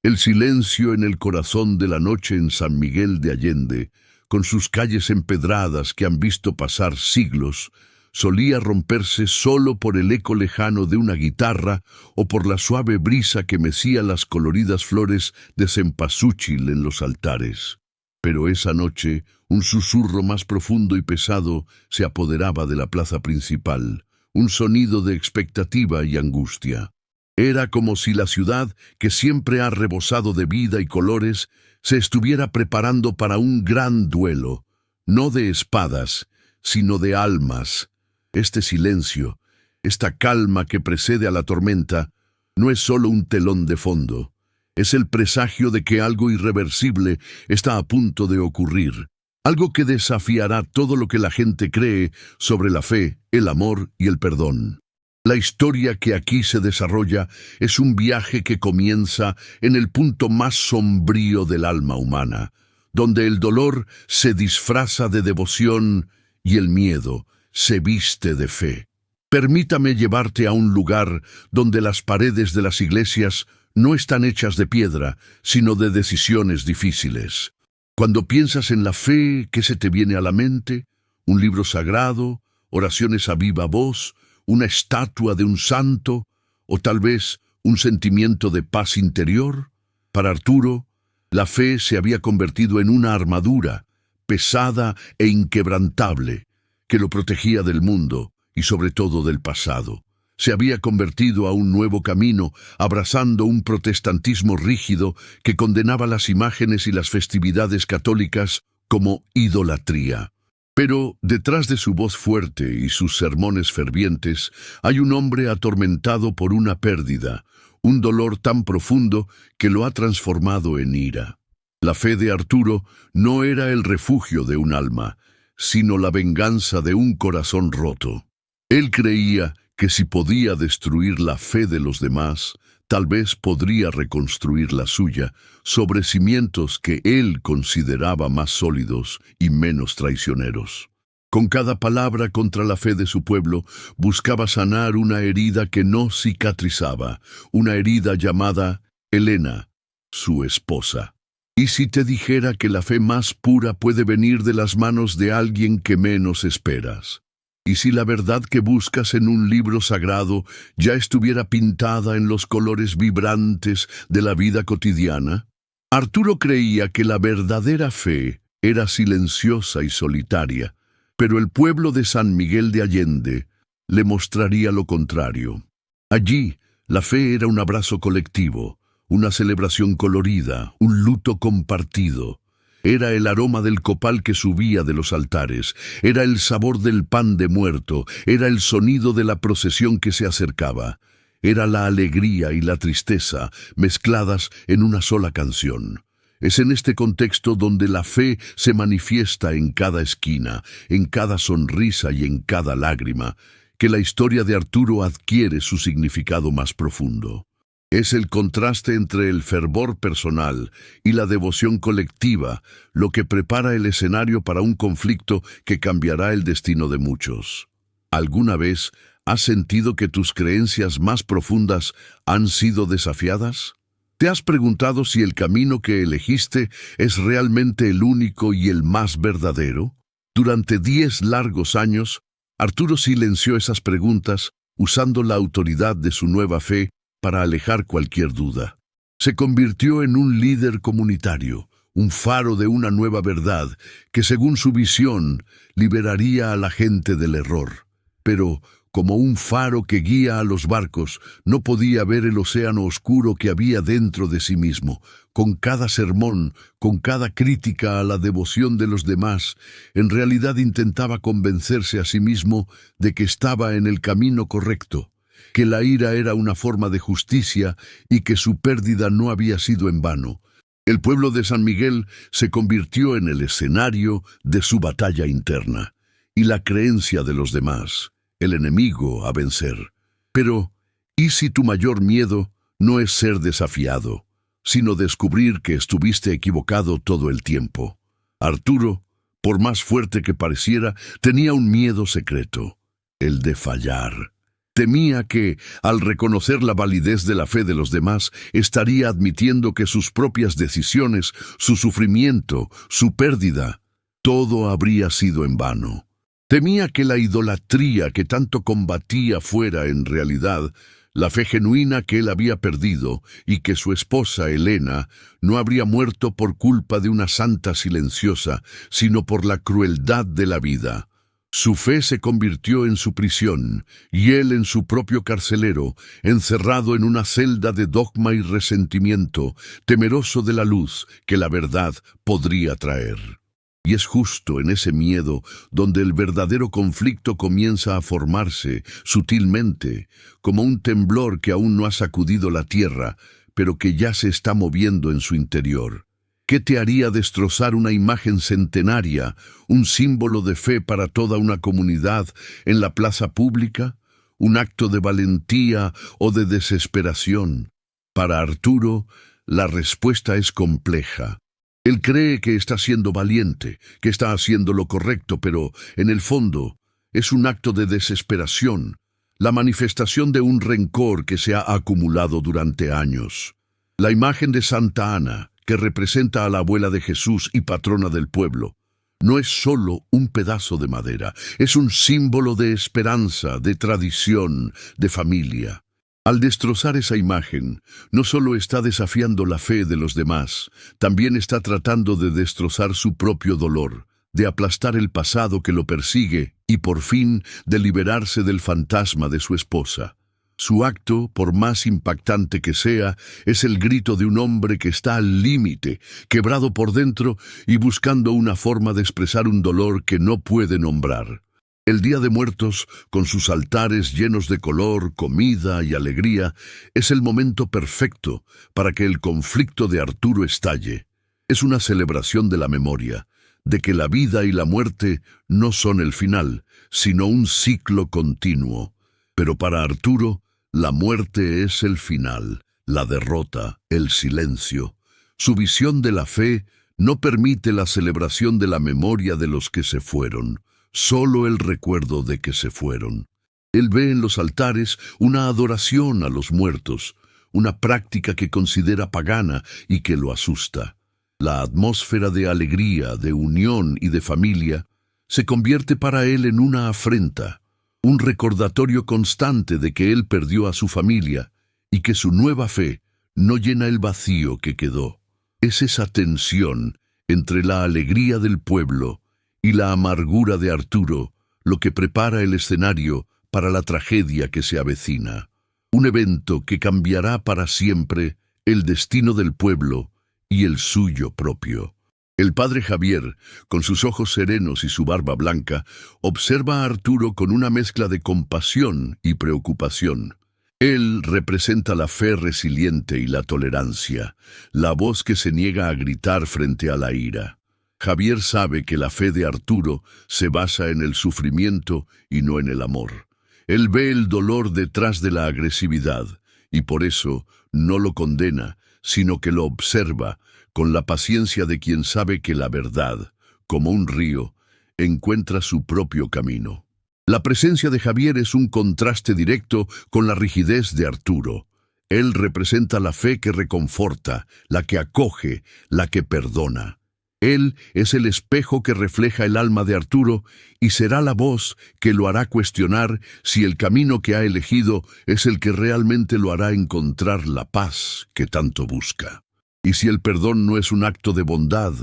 El silencio en el corazón de la noche en San Miguel de Allende, con sus calles empedradas que han visto pasar siglos, solía romperse solo por el eco lejano de una guitarra o por la suave brisa que mecía las coloridas flores de cempasúchil en los altares. Pero esa noche, un susurro más profundo y pesado se apoderaba de la plaza principal, un sonido de expectativa y angustia. Era como si la ciudad, que siempre ha rebosado de vida y colores, se estuviera preparando para un gran duelo, no de espadas, sino de almas. Este silencio, esta calma que precede a la tormenta, no es solo un telón de fondo, es el presagio de que algo irreversible está a punto de ocurrir, algo que desafiará todo lo que la gente cree sobre la fe, el amor y el perdón. La historia que aquí se desarrolla es un viaje que comienza en el punto más sombrío del alma humana, donde el dolor se disfraza de devoción y el miedo se viste de fe. Permítame llevarte a un lugar donde las paredes de las iglesias no están hechas de piedra, sino de decisiones difíciles. Cuando piensas en la fe, ¿qué se te viene a la mente? ¿Un libro sagrado? ¿Oraciones a viva voz? ¿Una estatua de un santo? ¿O tal vez un sentimiento de paz interior? Para Arturo, la fe se había convertido en una armadura, pesada e inquebrantable, que lo protegía del mundo y sobre todo del pasado. Se había convertido a un nuevo camino, abrazando un protestantismo rígido que condenaba las imágenes y las festividades católicas como idolatría. Pero detrás de su voz fuerte y sus sermones fervientes hay un hombre atormentado por una pérdida, un dolor tan profundo que lo ha transformado en ira. La fe de Arturo no era el refugio de un alma, sino la venganza de un corazón roto. Él creía que si podía destruir la fe de los demás, tal vez podría reconstruir la suya sobre cimientos que él consideraba más sólidos y menos traicioneros. Con cada palabra contra la fe de su pueblo, buscaba sanar una herida que no cicatrizaba, una herida llamada Helena, su esposa. ¿Y si te dijera que la fe más pura puede venir de las manos de alguien que menos esperas? ¿Y si la verdad que buscas en un libro sagrado ya estuviera pintada en los colores vibrantes de la vida cotidiana? Arturo creía que la verdadera fe era silenciosa y solitaria, pero el pueblo de San Miguel de Allende le mostraría lo contrario. Allí, la fe era un abrazo colectivo, una celebración colorida, un luto compartido. Era el aroma del copal que subía de los altares, era el sabor del pan de muerto, era el sonido de la procesión que se acercaba. Era la alegría y la tristeza mezcladas en una sola canción. Es en este contexto donde la fe se manifiesta en cada esquina, en cada sonrisa y en cada lágrima, que la historia de Arturo adquiere su significado más profundo. Es el contraste entre el fervor personal y la devoción colectiva lo que prepara el escenario para un conflicto que cambiará el destino de muchos. ¿Alguna vez has sentido que tus creencias más profundas han sido desafiadas? ¿Te has preguntado si el camino que elegiste es realmente el único y el más verdadero? Durante 10 largos años, Arturo silenció esas preguntas usando la autoridad de su nueva fe para alejar cualquier duda. Se convirtió en un líder comunitario, un faro de una nueva verdad que, según su visión, liberaría a la gente del error. Pero, como un faro que guía a los barcos, no podía ver el océano oscuro que había dentro de sí mismo. Con cada sermón, con cada crítica a la devoción de los demás, en realidad intentaba convencerse a sí mismo de que estaba en el camino correcto, que la ira era una forma de justicia y que su pérdida no había sido en vano. El pueblo de San Miguel se convirtió en el escenario de su batalla interna y la creencia de los demás, el enemigo a vencer. Pero, ¿y si tu mayor miedo no es ser desafiado, sino descubrir que estuviste equivocado todo el tiempo? Arturo, por más fuerte que pareciera, tenía un miedo secreto, el de fallar. Temía que, al reconocer la validez de la fe de los demás, estaría admitiendo que sus propias decisiones, su sufrimiento, su pérdida, todo habría sido en vano. Temía que la idolatría que tanto combatía fuera, en realidad, la fe genuina que él había perdido y que su esposa, Helena, no habría muerto por culpa de una santa silenciosa, sino por la crueldad de la vida. Su fe se convirtió en su prisión, y él en su propio carcelero, encerrado en una celda de dogma y resentimiento, temeroso de la luz que la verdad podría traer. Y es justo en ese miedo donde el verdadero conflicto comienza a formarse, sutilmente, como un temblor que aún no ha sacudido la tierra, pero que ya se está moviendo en su interior. ¿Qué te haría destrozar una imagen centenaria, un símbolo de fe para toda una comunidad en la plaza pública? ¿Un acto de valentía o de desesperación? Para Arturo, la respuesta es compleja. Él cree que está siendo valiente, que está haciendo lo correcto, pero, en el fondo, es un acto de desesperación, la manifestación de un rencor que se ha acumulado durante años. La imagen de Santa Ana, que representa a la abuela de Jesús y patrona del pueblo, no es solo un pedazo de madera, es un símbolo de esperanza, de tradición, de familia. Al destrozar esa imagen, no solo está desafiando la fe de los demás, también está tratando de destrozar su propio dolor, de aplastar el pasado que lo persigue y, por fin, de liberarse del fantasma de su esposa. Su acto, por más impactante que sea, es el grito de un hombre que está al límite, quebrado por dentro y buscando una forma de expresar un dolor que no puede nombrar. El Día de Muertos, con sus altares llenos de color, comida y alegría, es el momento perfecto para que el conflicto de Arturo estalle. Es una celebración de la memoria, de que la vida y la muerte no son el final, sino un ciclo continuo. Pero para Arturo, la muerte es el final, la derrota, el silencio. Su visión de la fe no permite la celebración de la memoria de los que se fueron, solo el recuerdo de que se fueron. Él ve en los altares una adoración a los muertos, una práctica que considera pagana y que lo asusta. La atmósfera de alegría, de unión y de familia se convierte para él en una afrenta, un recordatorio constante de que él perdió a su familia y que su nueva fe no llena el vacío que quedó. Es esa tensión entre la alegría del pueblo y la amargura de Arturo lo que prepara el escenario para la tragedia que se avecina. Un evento que cambiará para siempre el destino del pueblo y el suyo propio. El padre Javier, con sus ojos serenos y su barba blanca, observa a Arturo con una mezcla de compasión y preocupación. Él representa la fe resiliente y la tolerancia, la voz que se niega a gritar frente a la ira. Javier sabe que la fe de Arturo se basa en el sufrimiento y no en el amor. Él ve el dolor detrás de la agresividad y por eso no lo condena, sino que lo observa con la paciencia de quien sabe que la verdad, como un río, encuentra su propio camino. La presencia de Javier es un contraste directo con la rigidez de Arturo. Él representa la fe que reconforta, la que acoge, la que perdona. Él es el espejo que refleja el alma de Arturo y será la voz que lo hará cuestionar si el camino que ha elegido es el que realmente lo hará encontrar la paz que tanto busca. Y si el perdón no es un acto de bondad,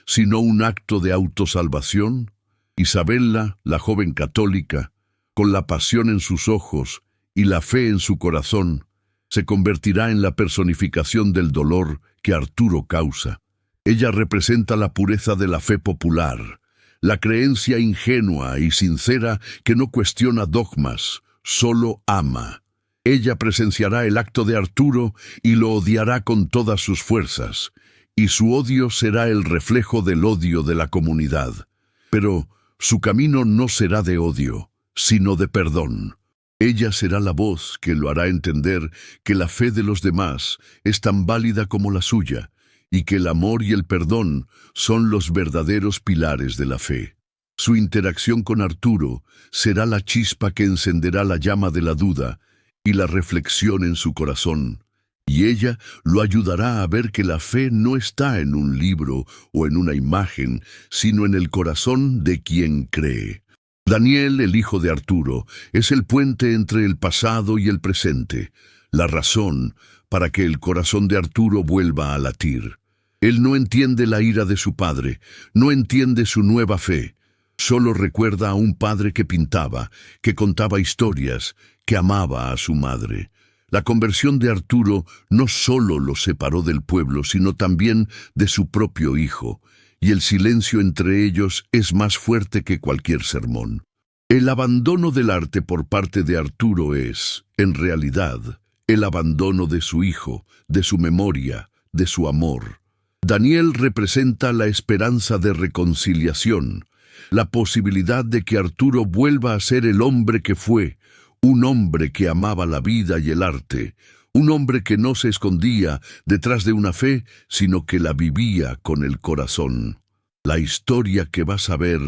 sino un acto de autosalvación, Isabella, la joven católica, con la pasión en sus ojos y la fe en su corazón, se convertirá en la personificación del dolor que Arturo causa. Ella representa la pureza de la fe popular, la creencia ingenua y sincera que no cuestiona dogmas, solo ama. Ella presenciará el acto de Arturo y lo odiará con todas sus fuerzas, y su odio será el reflejo del odio de la comunidad. Pero su camino no será de odio, sino de perdón. Ella será la voz que lo hará entender que la fe de los demás es tan válida como la suya, y que el amor y el perdón son los verdaderos pilares de la fe. Su interacción con Arturo será la chispa que encenderá la llama de la duda y la reflexión en su corazón, y ella lo ayudará a ver que la fe no está en un libro o en una imagen, sino en el corazón de quien cree. Daniel, el hijo de Arturo, es el puente entre el pasado y el presente, la razón para que el corazón de Arturo vuelva a latir. Él no entiende la ira de su padre, no entiende su nueva fe. Solo recuerda a un padre que pintaba, que contaba historias, que amaba a su madre. La conversión de Arturo no solo lo separó del pueblo, sino también de su propio hijo, y el silencio entre ellos es más fuerte que cualquier sermón. El abandono del arte por parte de Arturo es, en realidad, el abandono de su hijo, de su memoria, de su amor. Daniel representa la esperanza de reconciliación, la posibilidad de que Arturo vuelva a ser el hombre que fue, un hombre que amaba la vida y el arte, un hombre que no se escondía detrás de una fe, sino que la vivía con el corazón. La historia que vas a ver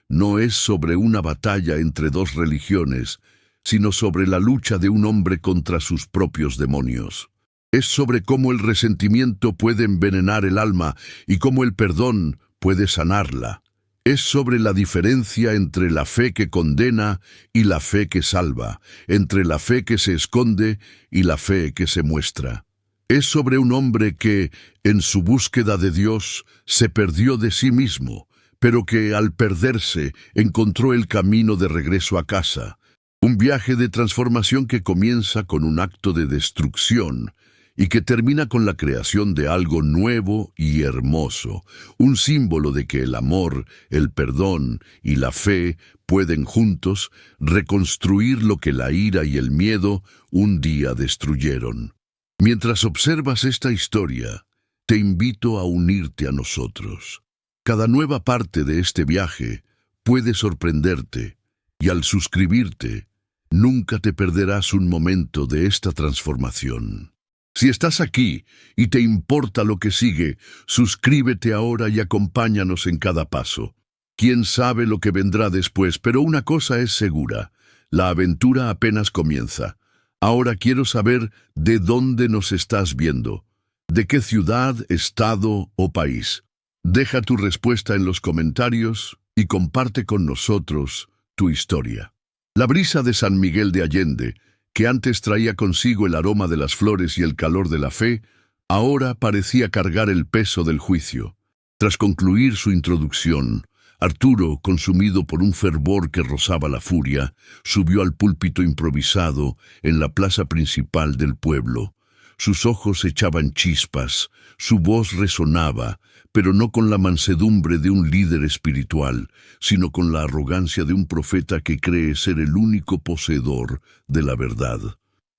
no es sobre una batalla entre dos religiones, sino sobre la lucha de un hombre contra sus propios demonios. Es sobre cómo el resentimiento puede envenenar el alma y cómo el perdón puede sanarla. Es sobre la diferencia entre la fe que condena y la fe que salva, entre la fe que se esconde y la fe que se muestra. Es sobre un hombre que, en su búsqueda de Dios, se perdió de sí mismo, pero que al perderse encontró el camino de regreso a casa. Un viaje de transformación que comienza con un acto de destrucción y que termina con la creación de algo nuevo y hermoso, un símbolo de que el amor, el perdón y la fe pueden juntos reconstruir lo que la ira y el miedo un día destruyeron. Mientras observas esta historia, te invito a unirte a nosotros. Cada nueva parte de este viaje puede sorprenderte, y al suscribirte, nunca te perderás un momento de esta transformación. Si estás aquí y te importa lo que sigue, suscríbete ahora y acompáñanos en cada paso. Quién sabe lo que vendrá después, pero una cosa es segura: la aventura apenas comienza. Ahora quiero saber de dónde nos estás viendo, de qué ciudad, estado o país. Deja tu respuesta en los comentarios y comparte con nosotros tu historia. La brisa de San Miguel de Allende, que antes traía consigo el aroma de las flores y el calor de la fe, ahora parecía cargar el peso del juicio. Tras concluir su introducción, Arturo, consumido por un fervor que rozaba la furia, subió al púlpito improvisado en la plaza principal del pueblo. Sus ojos echaban chispas, su voz resonaba, pero no con la mansedumbre de un líder espiritual, sino con la arrogancia de un profeta que cree ser el único poseedor de la verdad.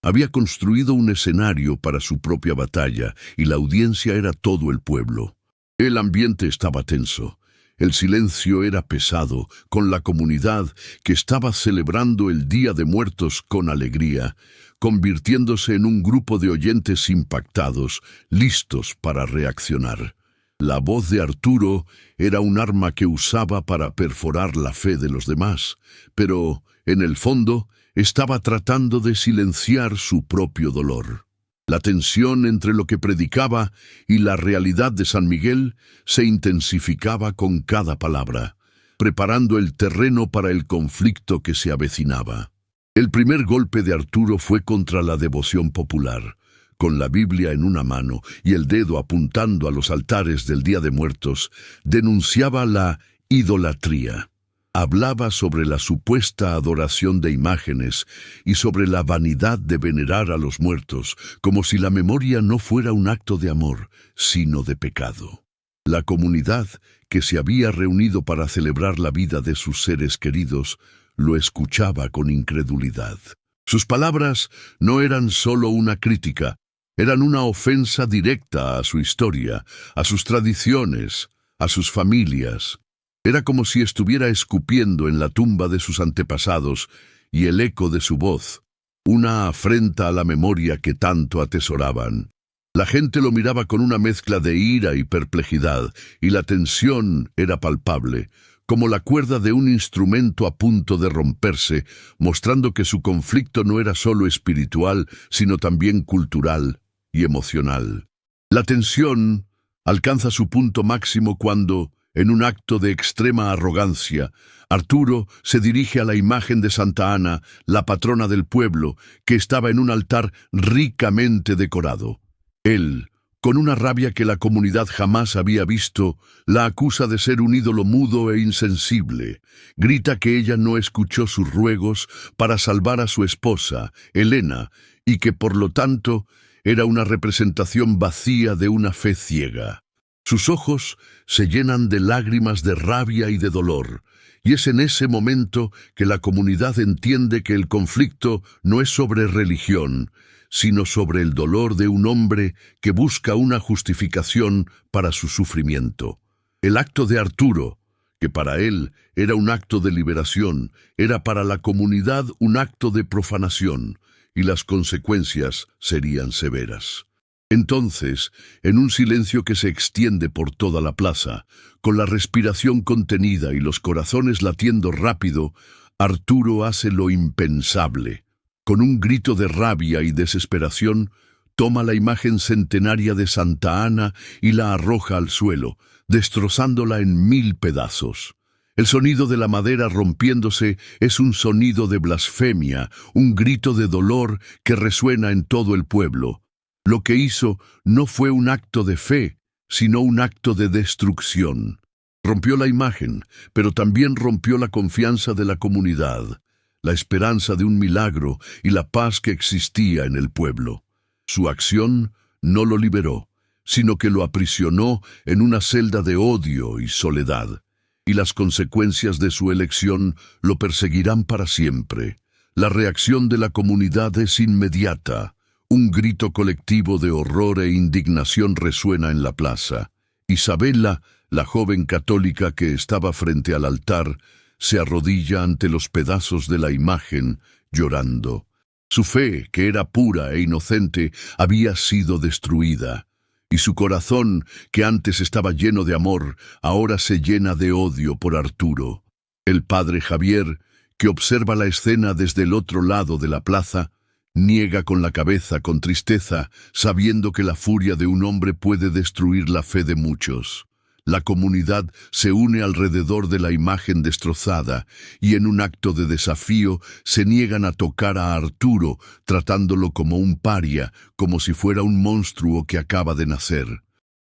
Había construido un escenario para su propia batalla, y la audiencia era todo el pueblo. El ambiente estaba tenso. El silencio era pesado, con la comunidad que estaba celebrando el Día de Muertos con alegría, convirtiéndose en un grupo de oyentes impactados, listos para reaccionar. La voz de Arturo era un arma que usaba para perforar la fe de los demás, pero, en el fondo, estaba tratando de silenciar su propio dolor. La tensión entre lo que predicaba y la realidad de San Miguel se intensificaba con cada palabra, preparando el terreno para el conflicto que se avecinaba. El primer golpe de Arturo fue contra la devoción popular. Con la Biblia en una mano y el dedo apuntando a los altares del Día de Muertos, denunciaba la idolatría. Hablaba sobre la supuesta adoración de imágenes y sobre la vanidad de venerar a los muertos, como si la memoria no fuera un acto de amor, sino de pecado. La comunidad, que se había reunido para celebrar la vida de sus seres queridos, lo escuchaba con incredulidad. Sus palabras no eran solo una crítica, eran una ofensa directa a su historia, a sus tradiciones, a sus familias. Era como si estuviera escupiendo en la tumba de sus antepasados y el eco de su voz, una afrenta a la memoria que tanto atesoraban. La gente lo miraba con una mezcla de ira y perplejidad, y la tensión era palpable, como la cuerda de un instrumento a punto de romperse, mostrando que su conflicto no era solo espiritual, sino también cultural y emocional. La tensión alcanza su punto máximo cuando, en un acto de extrema arrogancia, Arturo se dirige a la imagen de Santa Ana, la patrona del pueblo, que estaba en un altar ricamente decorado. Él, con una rabia que la comunidad jamás había visto, la acusa de ser un ídolo mudo e insensible. Grita que ella no escuchó sus ruegos para salvar a su esposa, Helena, y que por lo tanto era una representación vacía de una fe ciega. Sus ojos se llenan de lágrimas de rabia y de dolor, y es en ese momento que la comunidad entiende que el conflicto no es sobre religión, sino sobre el dolor de un hombre que busca una justificación para su sufrimiento. El acto de Arturo, que para él era un acto de liberación, era para la comunidad un acto de profanación, y las consecuencias serían severas. Entonces, en un silencio que se extiende por toda la plaza, con la respiración contenida y los corazones latiendo rápido, Arturo hace lo impensable. Con un grito de rabia y desesperación, toma la imagen centenaria de Santa Ana y la arroja al suelo, destrozándola en 1000 pedazos. El sonido de la madera rompiéndose es un sonido de blasfemia, un grito de dolor que resuena en todo el pueblo. Lo que hizo no fue un acto de fe, sino un acto de destrucción. Rompió la imagen, pero también rompió la confianza de la comunidad, la esperanza de un milagro y la paz que existía en el pueblo. Su acción no lo liberó, sino que lo aprisionó en una celda de odio y soledad, y las consecuencias de su elección lo perseguirán para siempre. La reacción de la comunidad es inmediata. Un grito colectivo de horror e indignación resuena en la plaza. Isabela, la joven católica que estaba frente al altar, se arrodilla ante los pedazos de la imagen, llorando. Su fe, que era pura e inocente, había sido destruida, y su corazón, que antes estaba lleno de amor, ahora se llena de odio por Arturo. El padre Javier, que observa la escena desde el otro lado de la plaza, niega con la cabeza con tristeza, sabiendo que la furia de un hombre puede destruir la fe de muchos. La comunidad se une alrededor de la imagen destrozada y en un acto de desafío se niegan a tocar a Arturo, tratándolo como un paria, como si fuera un monstruo que acaba de nacer.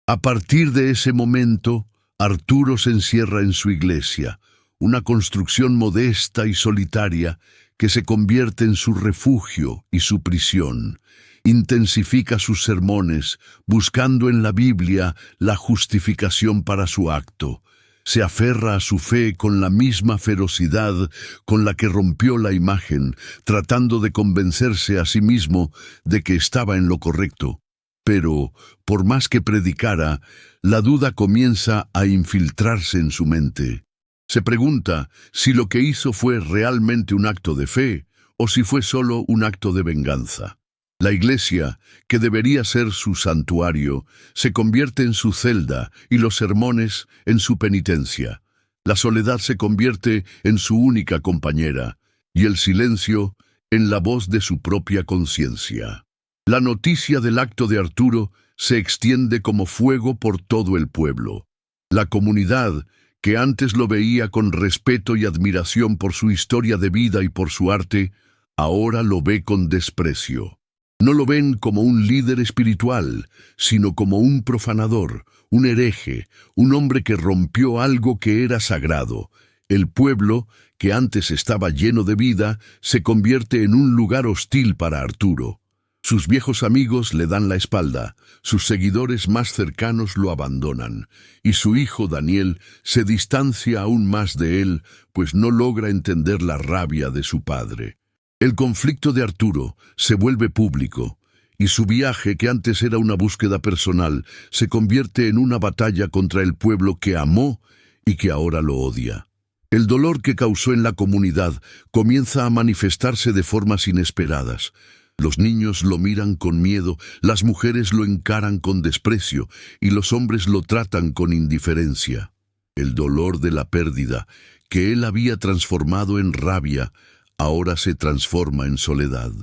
A partir de ese momento, Arturo se encierra en su iglesia, una construcción modesta y solitaria que se convierte en su refugio y su prisión. Intensifica sus sermones, buscando en la Biblia la justificación para su acto. Se aferra a su fe con la misma ferocidad con la que rompió la imagen, tratando de convencerse a sí mismo de que estaba en lo correcto. Pero, por más que predicara, la duda comienza a infiltrarse en su mente. Se pregunta si lo que hizo fue realmente un acto de fe o si fue solo un acto de venganza. La iglesia, que debería ser su santuario, se convierte en su celda y los sermones en su penitencia. La soledad se convierte en su única compañera y el silencio en la voz de su propia conciencia. La noticia del acto de Arturo se extiende como fuego por todo el pueblo. La comunidad, que antes lo veía con respeto y admiración por su historia de vida y por su arte, ahora lo ve con desprecio. No lo ven como un líder espiritual, sino como un profanador, un hereje, un hombre que rompió algo que era sagrado. El pueblo, que antes estaba lleno de vida, se convierte en un lugar hostil para Arturo. Sus viejos amigos le dan la espalda, sus seguidores más cercanos lo abandonan, y su hijo Daniel se distancia aún más de él, pues no logra entender la rabia de su padre. El conflicto de Arturo se vuelve público, y su viaje, que antes era una búsqueda personal, se convierte en una batalla contra el pueblo que amó y que ahora lo odia. El dolor que causó en la comunidad comienza a manifestarse de formas inesperadas. Los niños lo miran con miedo, las mujeres lo encaran con desprecio y los hombres lo tratan con indiferencia. El dolor de la pérdida, que él había transformado en rabia, ahora se transforma en soledad.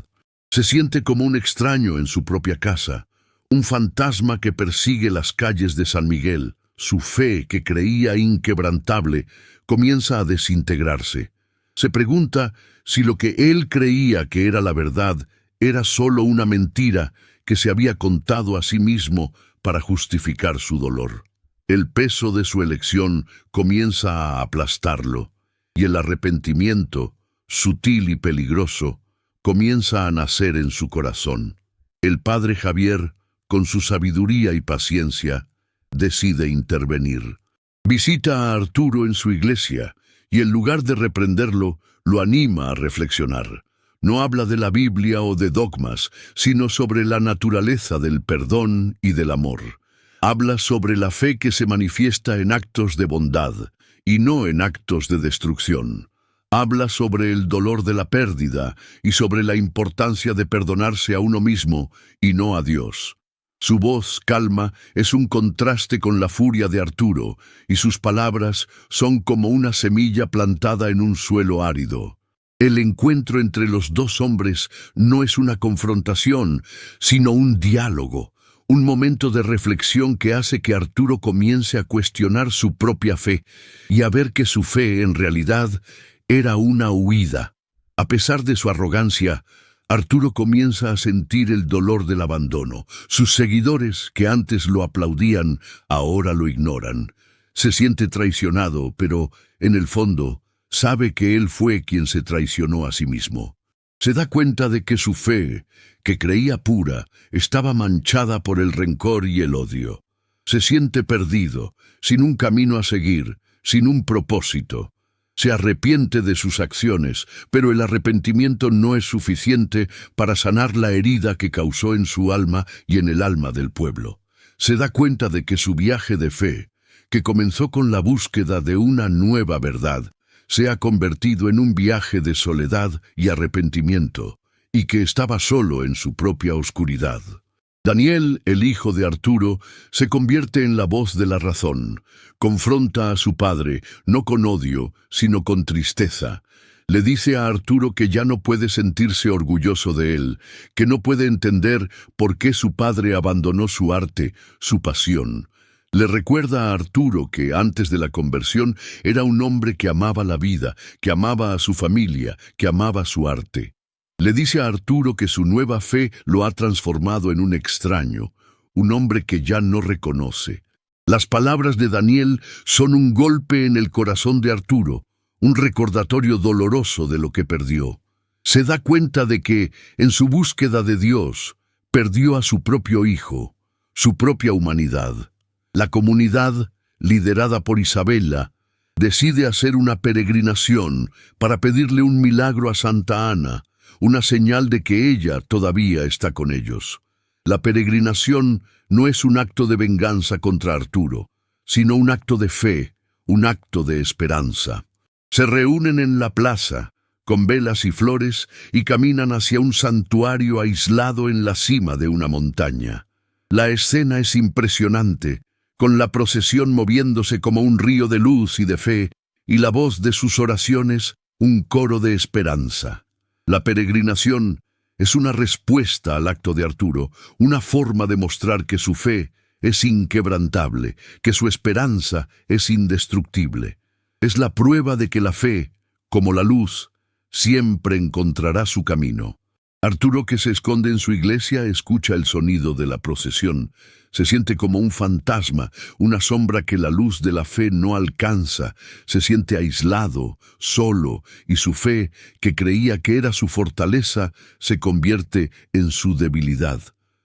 Se siente como un extraño en su propia casa, un fantasma que persigue las calles de San Miguel. Su fe, que creía inquebrantable, comienza a desintegrarse. Se pregunta si lo que él creía que era la verdad era solo una mentira que se había contado a sí mismo para justificar su dolor. El peso de su elección comienza a aplastarlo, y el arrepentimiento, sutil y peligroso, comienza a nacer en su corazón. El padre Javier, con su sabiduría y paciencia, decide intervenir. Visita a Arturo en su iglesia y en lugar de reprenderlo, lo anima a reflexionar. No habla de la Biblia o de dogmas, sino sobre la naturaleza del perdón y del amor. Habla sobre la fe que se manifiesta en actos de bondad y no en actos de destrucción. Habla sobre el dolor de la pérdida y sobre la importancia de perdonarse a uno mismo y no a Dios. Su voz calma es un contraste con la furia de Arturo, y sus palabras son como una semilla plantada en un suelo árido. El encuentro entre los dos hombres no es una confrontación, sino un diálogo, un momento de reflexión que hace que Arturo comience a cuestionar su propia fe y a ver que su fe, en realidad, era una huida. A pesar de su arrogancia, Arturo comienza a sentir el dolor del abandono. Sus seguidores, que antes lo aplaudían, ahora lo ignoran. Se siente traicionado, pero, en el fondo, sabe que él fue quien se traicionó a sí mismo. Se da cuenta de que su fe, que creía pura, estaba manchada por el rencor y el odio. Se siente perdido, sin un camino a seguir, sin un propósito. Se arrepiente de sus acciones, pero el arrepentimiento no es suficiente para sanar la herida que causó en su alma y en el alma del pueblo. Se da cuenta de que su viaje de fe, que comenzó con la búsqueda de una nueva verdad, se ha convertido en un viaje de soledad y arrepentimiento, y que estaba solo en su propia oscuridad. Daniel, el hijo de Arturo, se convierte en la voz de la razón. Confronta a su padre, no con odio, sino con tristeza. Le dice a Arturo que ya no puede sentirse orgulloso de él, que no puede entender por qué su padre abandonó su arte, su pasión. Le recuerda a Arturo que antes de la conversión era un hombre que amaba la vida, que amaba a su familia, que amaba su arte. Le dice a Arturo que su nueva fe lo ha transformado en un extraño, un hombre que ya no reconoce. Las palabras de Daniel son un golpe en el corazón de Arturo, un recordatorio doloroso de lo que perdió. Se da cuenta de que, en su búsqueda de Dios, perdió a su propio hijo, su propia humanidad. La comunidad, liderada por Isabela, decide hacer una peregrinación para pedirle un milagro a Santa Ana, una señal de que ella todavía está con ellos. La peregrinación no es un acto de venganza contra Arturo, sino un acto de fe, un acto de esperanza. Se reúnen en la plaza, con velas y flores, y caminan hacia un santuario aislado en la cima de una montaña. La escena es impresionante, con la procesión moviéndose como un río de luz y de fe, y la voz de sus oraciones, un coro de esperanza. La peregrinación es una respuesta al acto de Arturo, una forma de mostrar que su fe es inquebrantable, que su esperanza es indestructible. Es la prueba de que la fe, como la luz, siempre encontrará su camino. Arturo, que se esconde en su iglesia, escucha el sonido de la procesión. Se siente como un fantasma, una sombra que la luz de la fe no alcanza. Se siente aislado, solo, y su fe, que creía que era su fortaleza, se convierte en su debilidad.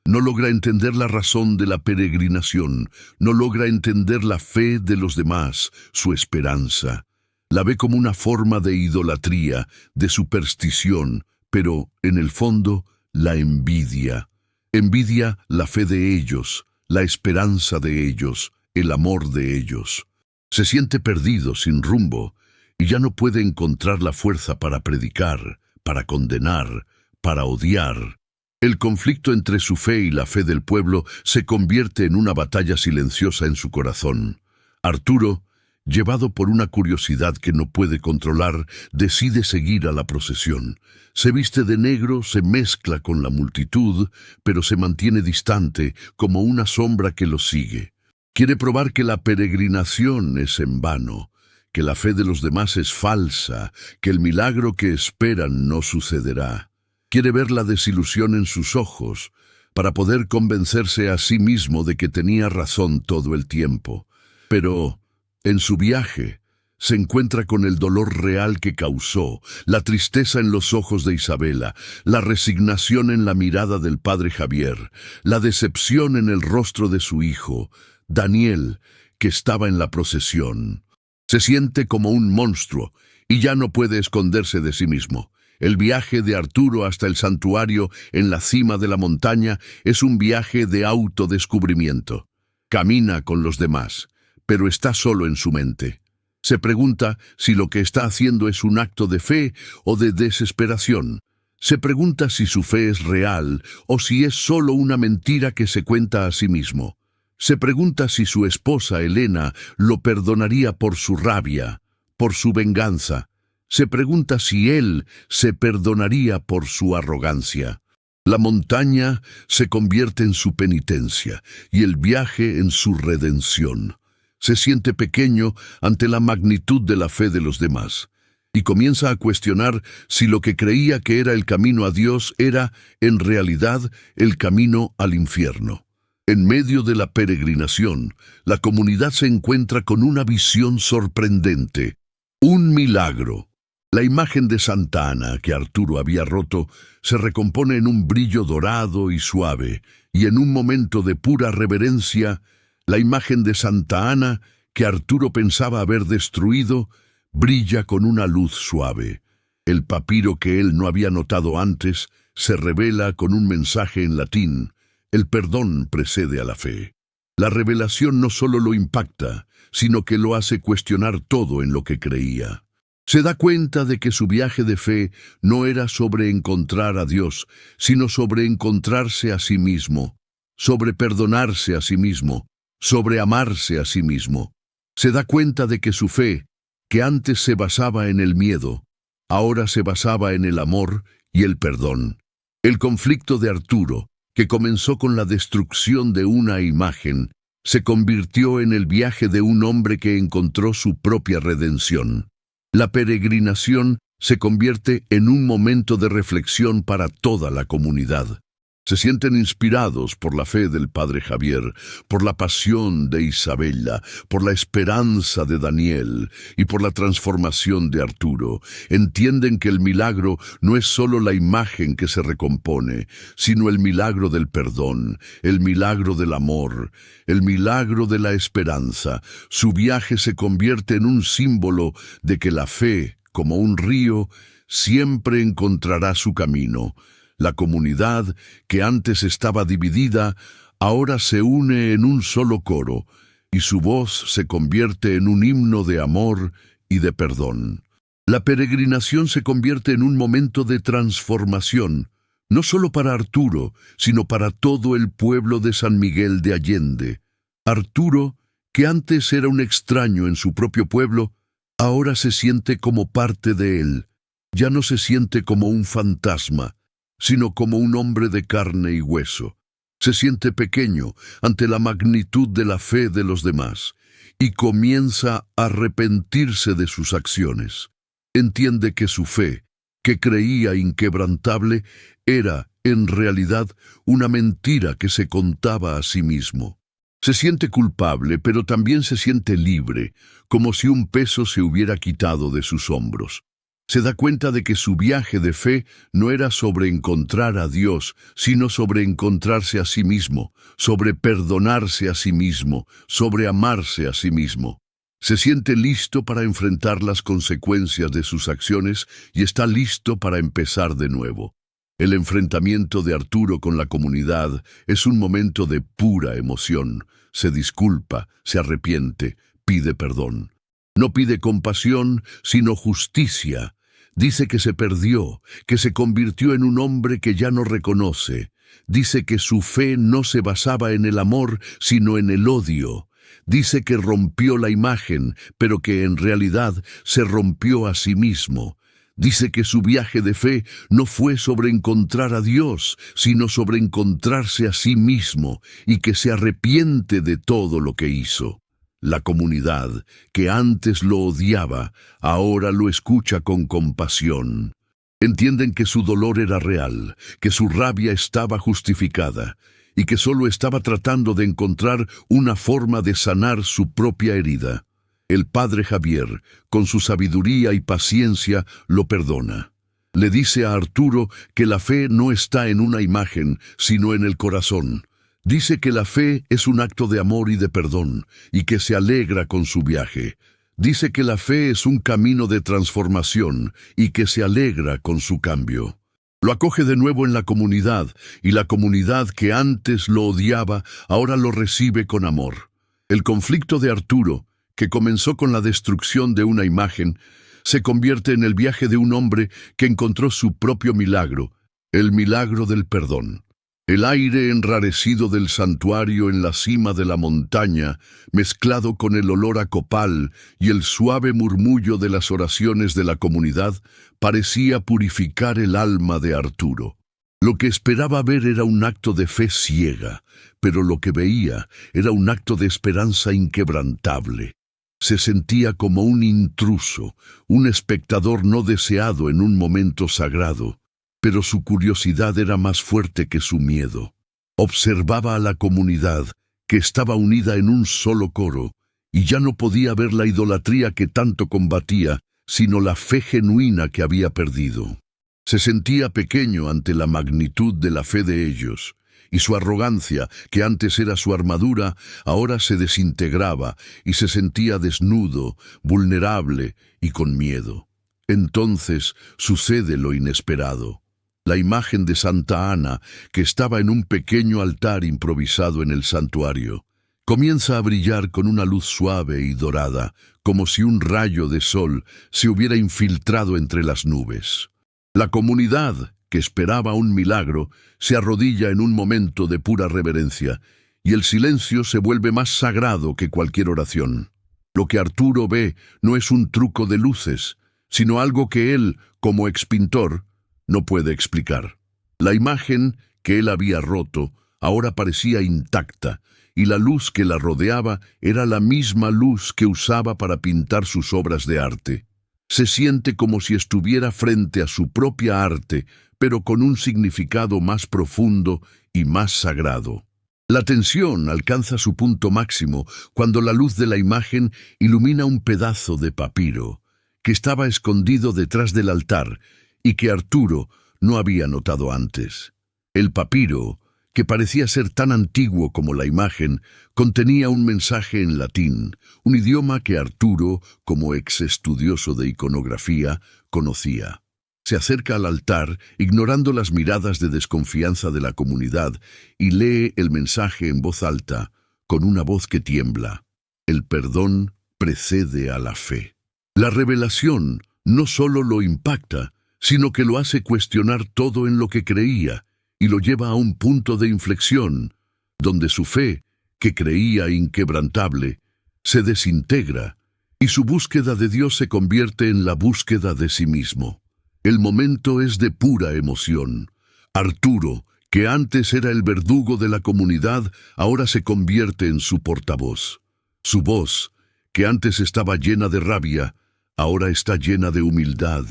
No logra entender la razón de la peregrinación, no logra entender la fe de los demás, su esperanza. La ve como una forma de idolatría, de superstición, pero, en el fondo, la envidia. Envidia la fe de ellos, la esperanza de ellos, el amor de ellos. Se siente perdido, sin rumbo, y ya no puede encontrar la fuerza para predicar, para condenar, para odiar. El conflicto entre su fe y la fe del pueblo se convierte en una batalla silenciosa en su corazón. Arturo, Llevado por una curiosidad que no puede controlar, decide seguir a la procesión. Se viste de negro, se mezcla con la multitud, pero se mantiene distante, como una sombra que lo sigue. Quiere probar que la peregrinación es en vano, que la fe de los demás es falsa, que el milagro que esperan no sucederá. Quiere ver la desilusión en sus ojos, para poder convencerse a sí mismo de que tenía razón todo el tiempo. Pero en su viaje se encuentra con el dolor real que causó, la tristeza en los ojos de Isabela, la resignación en la mirada del padre Javier, la decepción en el rostro de su hijo, Daniel, que estaba en la procesión. Se siente como un monstruo y ya no puede esconderse de sí mismo. El viaje de Arturo hasta el santuario en la cima de la montaña es un viaje de autodescubrimiento. Camina con los demás, pero está solo en su mente. Se pregunta si lo que está haciendo es un acto de fe o de desesperación. Se pregunta si su fe es real o si es solo una mentira que se cuenta a sí mismo. Se pregunta si su esposa Elena lo perdonaría por su rabia, por su venganza. Se pregunta si él se perdonaría por su arrogancia. La montaña se convierte en su penitencia y el viaje en su redención. Se siente pequeño ante la magnitud de la fe de los demás y comienza a cuestionar si lo que creía que era el camino a Dios era, en realidad, el camino al infierno. En medio de la peregrinación, la comunidad se encuentra con una visión sorprendente, un milagro. La imagen de Santa Ana que Arturo había roto se recompone en un brillo dorado y suave, y en un momento de pura reverencia, la imagen de Santa Ana que Arturo pensaba haber destruido brilla con una luz suave. El papiro que él no había notado antes se revela con un mensaje en latín: el perdón precede a la fe. La revelación no solo lo impacta, sino que lo hace cuestionar todo en lo que creía. Se da cuenta de que su viaje de fe no era sobre encontrar a Dios, sino sobre encontrarse a sí mismo, sobre perdonarse a sí mismo, sobre amarse a sí mismo. Se da cuenta de que su fe, que antes se basaba en el miedo, ahora se basaba en el amor y el perdón. El conflicto de Arturo, que comenzó con la destrucción de una imagen, se convirtió en el viaje de un hombre que encontró su propia redención. La peregrinación se convierte en un momento de reflexión para toda la comunidad. Se sienten inspirados por la fe del padre Javier, por la pasión de Isabela, por la esperanza de Daniel y por la transformación de Arturo. Entienden que el milagro no es solo la imagen que se recompone, sino el milagro del perdón, el milagro del amor, el milagro de la esperanza. Su viaje se convierte en un símbolo de que la fe, como un río, siempre encontrará su camino. La comunidad, que antes estaba dividida, ahora se une en un solo coro, y su voz se convierte en un himno de amor y de perdón. La peregrinación se convierte en un momento de transformación, no solo para Arturo, sino para todo el pueblo de San Miguel de Allende. Arturo, que antes era un extraño en su propio pueblo, ahora se siente como parte de él. Ya no se siente como un fantasma, sino como un hombre de carne y hueso. Se siente pequeño ante la magnitud de la fe de los demás y comienza a arrepentirse de sus acciones. Entiende que su fe, que creía inquebrantable, era, en realidad, una mentira que se contaba a sí mismo. Se siente culpable, pero también se siente libre, como si un peso se hubiera quitado de sus hombros. Se da cuenta de que su viaje de fe no era sobre encontrar a Dios, sino sobre encontrarse a sí mismo, sobre perdonarse a sí mismo, sobre amarse a sí mismo. Se siente listo para enfrentar las consecuencias de sus acciones y está listo para empezar de nuevo. El enfrentamiento de Arturo con la comunidad es un momento de pura emoción. Se disculpa, se arrepiente, pide perdón. No pide compasión, sino justicia. Dice que se perdió, que se convirtió en un hombre que ya no reconoce. Dice que su fe no se basaba en el amor, sino en el odio. Dice que rompió la imagen, pero que en realidad se rompió a sí mismo. Dice que su viaje de fe no fue sobre encontrar a Dios, sino sobre encontrarse a sí mismo, y que se arrepiente de todo lo que hizo. La comunidad, que antes lo odiaba, ahora lo escucha con compasión. Entienden que su dolor era real, que su rabia estaba justificada, y que solo estaba tratando de encontrar una forma de sanar su propia herida. El padre Javier, con su sabiduría y paciencia, lo perdona. Le dice a Arturo que la fe no está en una imagen, sino en el corazón. Dice que la fe es un acto de amor y de perdón, y que se alegra con su viaje. Dice que la fe es un camino de transformación, y que se alegra con su cambio. Lo acoge de nuevo en la comunidad, y la comunidad que antes lo odiaba, ahora lo recibe con amor. El conflicto de Arturo, que comenzó con la destrucción de una imagen, se convierte en el viaje de un hombre que encontró su propio milagro, el milagro del perdón. El aire enrarecido del santuario en la cima de la montaña, mezclado con el olor a copal y el suave murmullo de las oraciones de la comunidad, parecía purificar el alma de Arturo. Lo que esperaba ver era un acto de fe ciega, pero lo que veía era un acto de esperanza inquebrantable. Se sentía como un intruso, un espectador no deseado en un momento sagrado, pero su curiosidad era más fuerte que su miedo. Observaba a la comunidad, que estaba unida en un solo coro, y ya no podía ver la idolatría que tanto combatía, sino la fe genuina que había perdido. Se sentía pequeño ante la magnitud de la fe de ellos, y su arrogancia, que antes era su armadura, ahora se desintegraba y se sentía desnudo, vulnerable y con miedo. Entonces sucede lo inesperado. La imagen de Santa Ana, que estaba en un pequeño altar improvisado en el santuario, comienza a brillar con una luz suave y dorada, como si un rayo de sol se hubiera infiltrado entre las nubes. La comunidad, que esperaba un milagro, se arrodilla en un momento de pura reverencia, y el silencio se vuelve más sagrado que cualquier oración. Lo que Arturo ve no es un truco de luces, sino algo que él, como expintor, no puede explicar. La imagen que él había roto ahora parecía intacta, y la luz que la rodeaba era la misma luz que usaba para pintar sus obras de arte. Se siente como si estuviera frente a su propia arte, pero con un significado más profundo y más sagrado. La tensión alcanza su punto máximo cuando la luz de la imagen ilumina un pedazo de papiro, que estaba escondido detrás del altar y que Arturo no había notado antes. El papiro, que parecía ser tan antiguo como la imagen, contenía un mensaje en latín, un idioma que Arturo, como ex estudioso de iconografía, conocía. Se acerca al altar, ignorando las miradas de desconfianza de la comunidad, y lee el mensaje en voz alta, con una voz que tiembla. El perdón precede a la fe. La revelación no solo lo impacta, sino que lo hace cuestionar todo en lo que creía, y lo lleva a un punto de inflexión, donde su fe, que creía inquebrantable, se desintegra, y su búsqueda de Dios se convierte en la búsqueda de sí mismo. El momento es de pura emoción. Arturo, que antes era el verdugo de la comunidad, ahora se convierte en su portavoz. Su voz, que antes estaba llena de rabia, ahora está llena de humildad.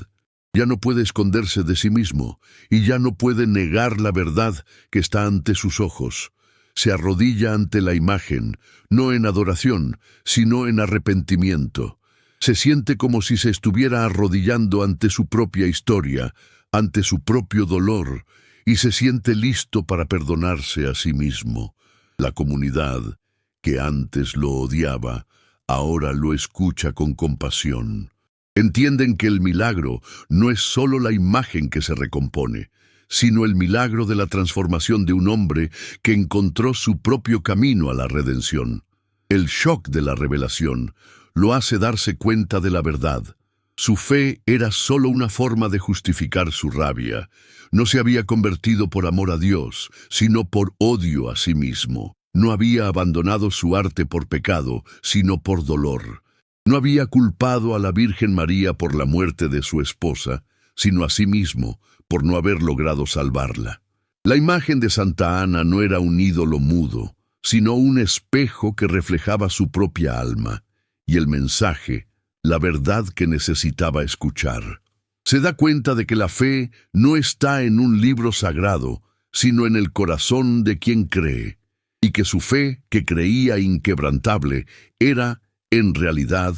Ya no puede esconderse de sí mismo, y ya no puede negar la verdad que está ante sus ojos. Se arrodilla ante la imagen, no en adoración, sino en arrepentimiento. Se siente como si se estuviera arrodillando ante su propia historia, ante su propio dolor, y se siente listo para perdonarse a sí mismo. La comunidad, que antes lo odiaba, ahora lo escucha con compasión. Entienden que el milagro no es solo la imagen que se recompone, sino el milagro de la transformación de un hombre que encontró su propio camino a la redención. El shock de la revelación lo hace darse cuenta de la verdad. Su fe era solo una forma de justificar su rabia. No se había convertido por amor a Dios, sino por odio a sí mismo. No había abandonado su arte por pecado, sino por dolor. No había culpado a la Virgen María por la muerte de su esposa, sino a sí mismo por no haber logrado salvarla. La imagen de Santa Ana no era un ídolo mudo, sino un espejo que reflejaba su propia alma, y el mensaje, la verdad que necesitaba escuchar. Se da cuenta de que la fe no está en un libro sagrado, sino en el corazón de quien cree, y que su fe, que creía inquebrantable, era, en realidad,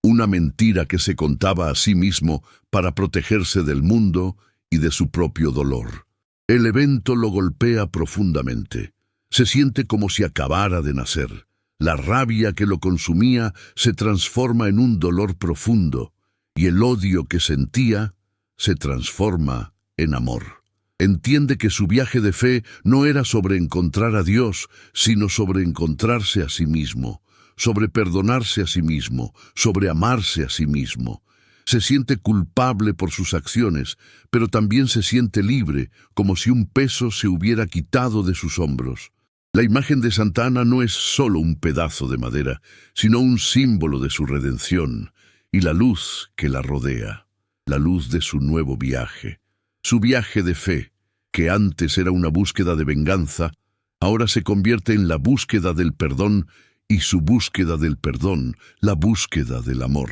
una mentira que se contaba a sí mismo para protegerse del mundo y de su propio dolor. El evento lo golpea profundamente. Se siente como si acabara de nacer. La rabia que lo consumía se transforma en un dolor profundo, y el odio que sentía se transforma en amor. Entiende que su viaje de fe no era sobre encontrar a Dios, sino sobre encontrarse a sí mismo, sobre perdonarse a sí mismo, sobre amarse a sí mismo. Se siente culpable por sus acciones, pero también se siente libre, como si un peso se hubiera quitado de sus hombros. La imagen de Santa Ana no es solo un pedazo de madera, sino un símbolo de su redención y la luz que la rodea, la luz de su nuevo viaje. Su viaje de fe, que antes era una búsqueda de venganza, ahora se convierte en la búsqueda del perdón, y su búsqueda del perdón, la búsqueda del amor.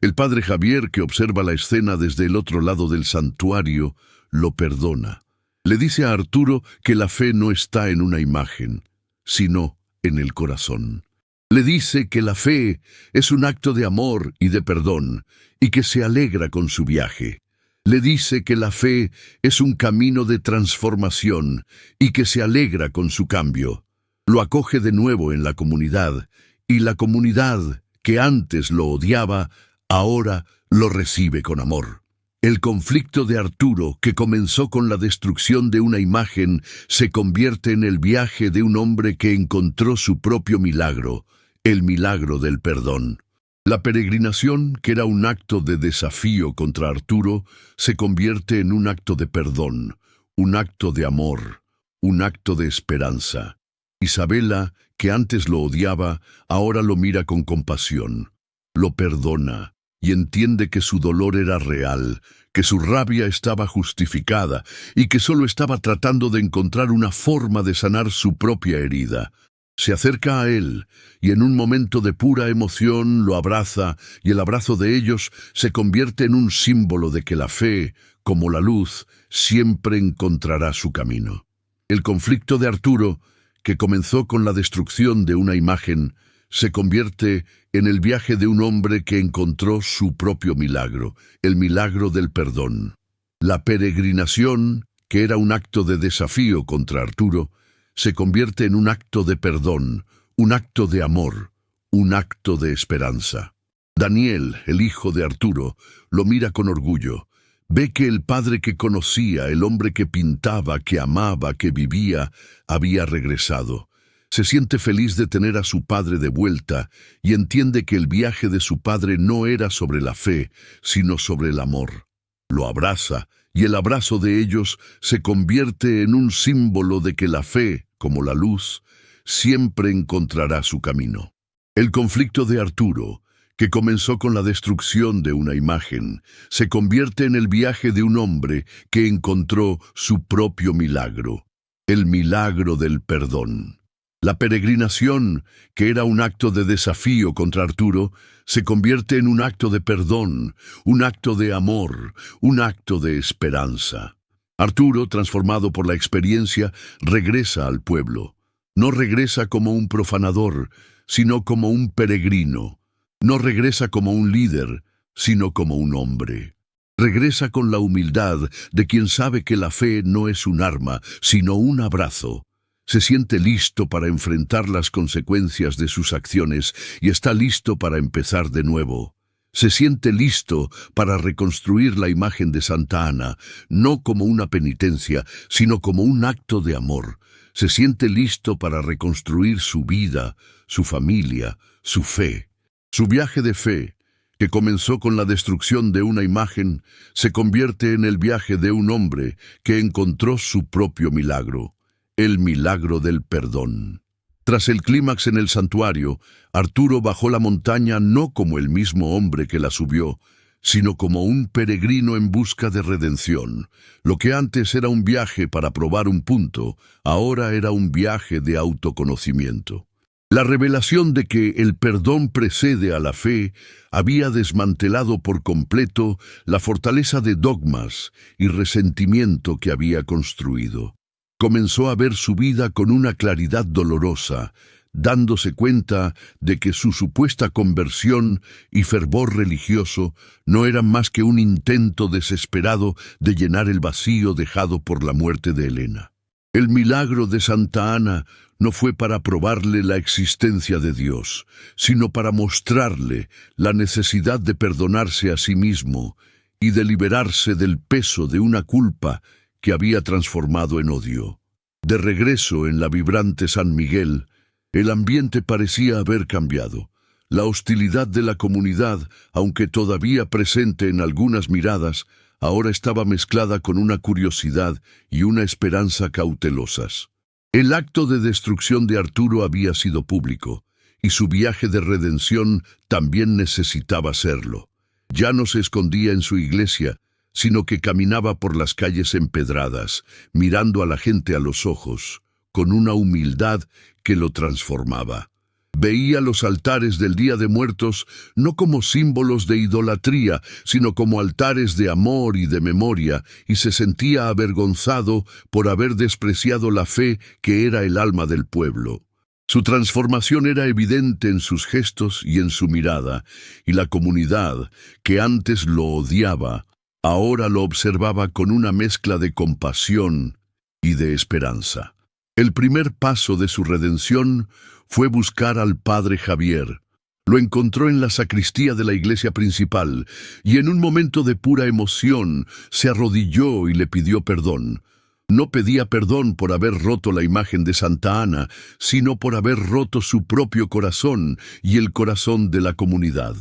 El padre Javier, que observa la escena desde el otro lado del santuario, lo perdona. Le dice a Arturo que la fe no está en una imagen, sino en el corazón. Le dice que la fe es un acto de amor y de perdón, y que se alegra con su viaje. Le dice que la fe es un camino de transformación y que se alegra con su cambio. Lo acoge de nuevo en la comunidad, y la comunidad, que antes lo odiaba, ahora lo recibe con amor. El conflicto de Arturo, que comenzó con la destrucción de una imagen, se convierte en el viaje de un hombre que encontró su propio milagro, el milagro del perdón. La peregrinación, que era un acto de desafío contra Arturo, se convierte en un acto de perdón, un acto de amor, un acto de esperanza. Isabela, que antes lo odiaba, ahora lo mira con compasión, lo perdona y entiende que su dolor era real, que su rabia estaba justificada y que solo estaba tratando de encontrar una forma de sanar su propia herida. Se acerca a él y en un momento de pura emoción lo abraza, y el abrazo de ellos se convierte en un símbolo de que la fe, como la luz, siempre encontrará su camino. El conflicto de Arturo, que comenzó con la destrucción de una imagen, se convierte en el viaje de un hombre que encontró su propio milagro, el milagro del perdón. La peregrinación, que era un acto de desafío contra Arturo, se convierte en un acto de perdón, un acto de amor, un acto de esperanza. Daniel, el hijo de Arturo, lo mira con orgullo. Ve que el padre que conocía, el hombre que pintaba, que amaba, que vivía, había regresado. Se siente feliz de tener a su padre de vuelta y entiende que el viaje de su padre no era sobre la fe, sino sobre el amor. Lo abraza, y el abrazo de ellos se convierte en un símbolo de que la fe, como la luz, siempre encontrará su camino. El conflicto de Arturo, que comenzó con la destrucción de una imagen, se convierte en el viaje de un hombre que encontró su propio milagro, el milagro del perdón. La peregrinación, que era un acto de desafío contra Arturo, se convierte en un acto de perdón, un acto de amor, un acto de esperanza. Arturo, transformado por la experiencia, regresa al pueblo. No regresa como un profanador, sino como un peregrino. No regresa como un líder, sino como un hombre. Regresa con la humildad de quien sabe que la fe no es un arma, sino un abrazo. Se siente listo para enfrentar las consecuencias de sus acciones y está listo para empezar de nuevo. Se siente listo para reconstruir la imagen de Santa Ana, no como una penitencia, sino como un acto de amor. Se siente listo para reconstruir su vida, su familia, su fe. Su viaje de fe, que comenzó con la destrucción de una imagen, se convierte en el viaje de un hombre que encontró su propio milagro, el milagro del perdón. Tras el clímax en el santuario, Arturo bajó la montaña no como el mismo hombre que la subió, sino como un peregrino en busca de redención. Lo que antes era un viaje para probar un punto, ahora era un viaje de autoconocimiento. La revelación de que el perdón precede a la fe había desmantelado por completo la fortaleza de dogmas y resentimiento que había construido. Comenzó a ver su vida con una claridad dolorosa, dándose cuenta de que su supuesta conversión y fervor religioso no eran más que un intento desesperado de llenar el vacío dejado por la muerte de Elena. El milagro de Santa Ana no fue para probarle la existencia de Dios, sino para mostrarle la necesidad de perdonarse a sí mismo y de liberarse del peso de una culpa que había transformado en odio. De regreso en la vibrante San Miguel, el ambiente parecía haber cambiado. La hostilidad de la comunidad, aunque todavía presente en algunas miradas, ahora estaba mezclada con una curiosidad y una esperanza cautelosas. El acto de destrucción de Arturo había sido público, y su viaje de redención también necesitaba serlo. Ya no se escondía en su iglesia, sino que caminaba por las calles empedradas, mirando a la gente a los ojos, con una humildad que lo transformaba. Veía los altares del Día de Muertos no como símbolos de idolatría, sino como altares de amor y de memoria, y se sentía avergonzado por haber despreciado la fe que era el alma del pueblo. Su transformación era evidente en sus gestos y en su mirada, y la comunidad, que antes lo odiaba, ahora lo observaba con una mezcla de compasión y de esperanza. El primer paso de su redención fue buscar al padre Javier. Lo encontró en la sacristía de la iglesia principal y en un momento de pura emoción se arrodilló y le pidió perdón. No pedía perdón por haber roto la imagen de Santa Ana, sino por haber roto su propio corazón y el corazón de la comunidad.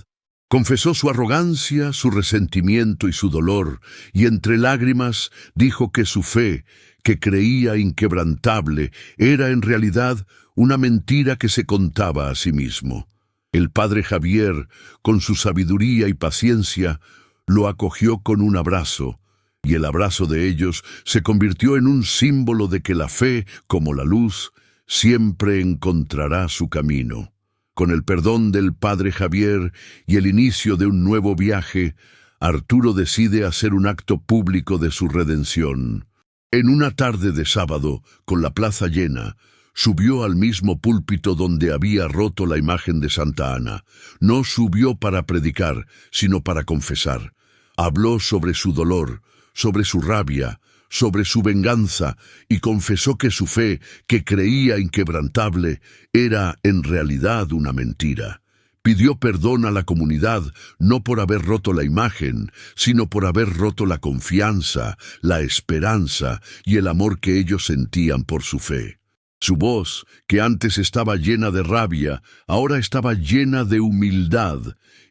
Confesó su arrogancia, su resentimiento y su dolor, y entre lágrimas dijo que su fe, que creía inquebrantable, era en realidad una mentira que se contaba a sí mismo. El padre Javier, con su sabiduría y paciencia, lo acogió con un abrazo, y el abrazo de ellos se convirtió en un símbolo de que la fe, como la luz, siempre encontrará su camino. Con el perdón del padre Javier y el inicio de un nuevo viaje, Arturo decide hacer un acto público de su redención. En una tarde de sábado, con la plaza llena, subió al mismo púlpito donde había roto la imagen de Santa Ana. No subió para predicar, sino para confesar. Habló sobre su dolor, sobre su rabia, sobre su venganza, y confesó que su fe, que creía inquebrantable, era en realidad una mentira. Pidió perdón a la comunidad, no por haber roto la imagen, sino por haber roto la confianza, la esperanza y el amor que ellos sentían por su fe. Su voz, que antes estaba llena de rabia, ahora estaba llena de humildad,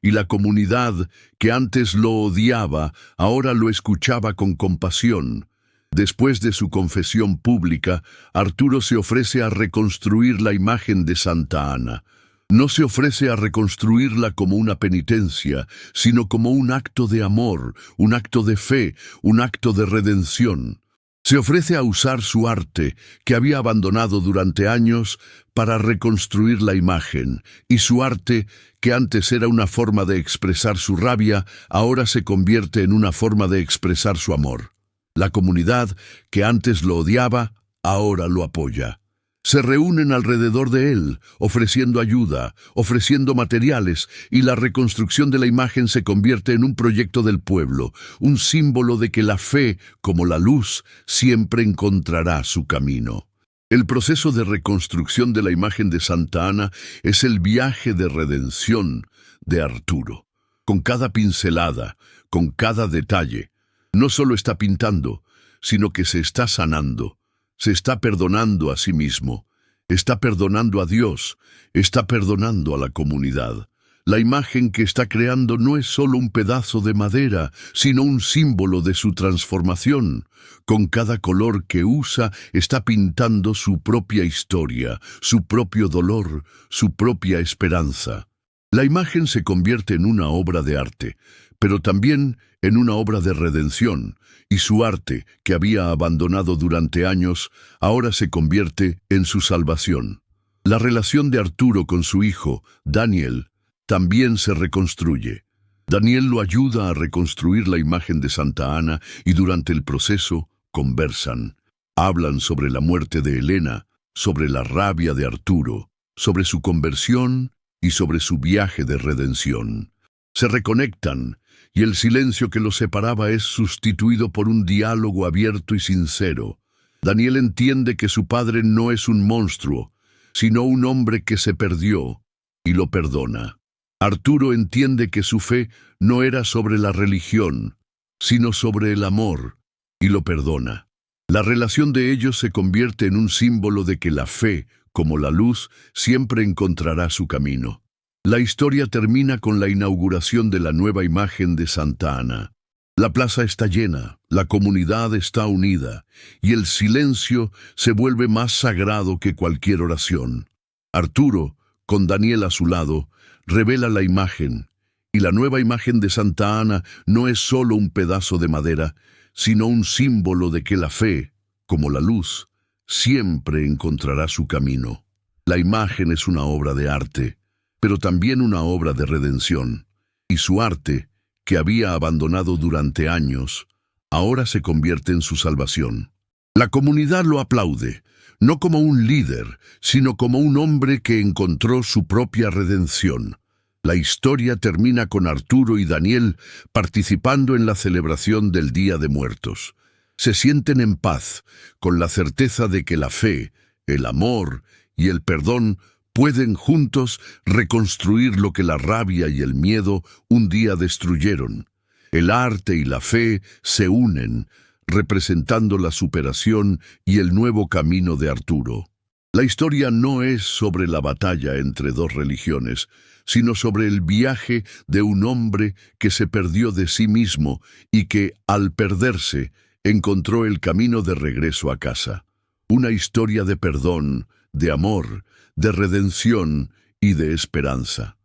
y la comunidad, que antes lo odiaba, ahora lo escuchaba con compasión. Después de su confesión pública, Arturo se ofrece a reconstruir la imagen de Santa Ana. No se ofrece a reconstruirla como una penitencia, sino como un acto de amor, un acto de fe, un acto de redención. Se ofrece a usar su arte, que había abandonado durante años, para reconstruir la imagen, y su arte, que antes era una forma de expresar su rabia, ahora se convierte en una forma de expresar su amor. La comunidad, que antes lo odiaba, ahora lo apoya. Se reúnen alrededor de él, ofreciendo ayuda, ofreciendo materiales, y la reconstrucción de la imagen se convierte en un proyecto del pueblo, un símbolo de que la fe, como la luz, siempre encontrará su camino. El proceso de reconstrucción de la imagen de Santa Ana es el viaje de redención de Arturo. Con cada pincelada, con cada detalle, no solo está pintando, sino que se está sanando. Se está perdonando a sí mismo, está perdonando a Dios, está perdonando a la comunidad. La imagen que está creando no es solo un pedazo de madera, sino un símbolo de su transformación. Con cada color que usa, está pintando su propia historia, su propio dolor, su propia esperanza. La imagen se convierte en una obra de arte, pero también en una obra de redención, y su arte, que había abandonado durante años, ahora se convierte en su salvación. La relación de Arturo con su hijo, Daniel, también se reconstruye. Daniel lo ayuda a reconstruir la imagen de Santa Ana y durante el proceso conversan. Hablan sobre la muerte de Elena, sobre la rabia de Arturo, sobre su conversión y sobre su viaje de redención. Se reconectan y el silencio que los separaba es sustituido por un diálogo abierto y sincero. Daniel entiende que su padre no es un monstruo, sino un hombre que se perdió y lo perdona. Arturo entiende que su fe no era sobre la religión, sino sobre el amor, y lo perdona. La relación de ellos se convierte en un símbolo de que la fe, como la luz, siempre encontrará su camino. La historia termina con la inauguración de la nueva imagen de Santa Ana. La plaza está llena, la comunidad está unida, y el silencio se vuelve más sagrado que cualquier oración. Arturo, con Daniel a su lado, revela la imagen, y la nueva imagen de Santa Ana no es solo un pedazo de madera, sino un símbolo de que la fe, como la luz, siempre encontrará su camino. La imagen es una obra de arte, pero también una obra de redención, y su arte, que había abandonado durante años, ahora se convierte en su salvación. La comunidad lo aplaude, no como un líder, sino como un hombre que encontró su propia redención. La historia termina con Arturo y Daniel participando en la celebración del Día de Muertos. Se sienten en paz, con la certeza de que la fe, el amor y el perdón pueden juntos reconstruir lo que la rabia y el miedo un día destruyeron. El arte y la fe se unen, representando la superación y el nuevo camino de Arturo. La historia no es sobre la batalla entre dos religiones, sino sobre el viaje de un hombre que se perdió de sí mismo y que, al perderse, encontró el camino de regreso a casa. Una historia de perdón, de amor, de redención y de esperanza.